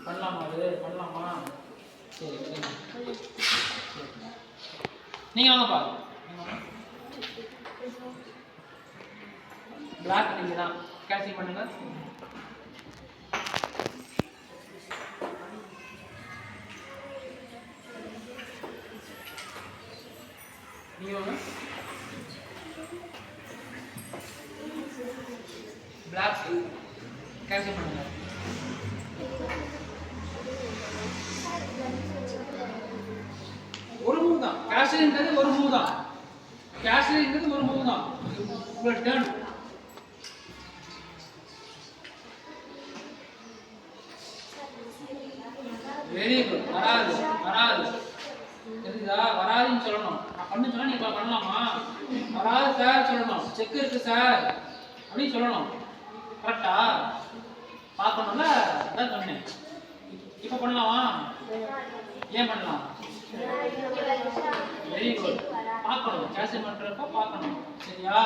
பண்ணலாமா? அது பண்ணலாமா? சரி நீங்கள் வாங்கப்பா. பிளாக் நீங்கள் தான் கேன்சல் பண்ணுங்க. நீங்கள் வாங்க. பிளாக் கேன்சல் பண்ணுங்க. ஒரு மூவ் தான். கேஷ்ன்றது ஒரு மூவ் தான். கேஷ்ன்றது ஒரு மூவ் தான். உங்களோட டர்ன். Very good. வராது வராது தெரியுதா? வராதுன்னு சொல்லணும். நான் பண்ணு சொன்னா நீங்க பண்ணலாமா? வராது சார் சொல்லணும். செக் இருக்கு சார் அப்படின்னு சொல்லணும். கரெக்டா? பார்க்கணும்ல, அதான் சொன்னேன். இப்போ பண்ணலாமா? ஏன் பண்ணலாம்? Very good. பார்க்கணும். கேன்சல் பண்றப்ப பார்க்கணும். சரியா?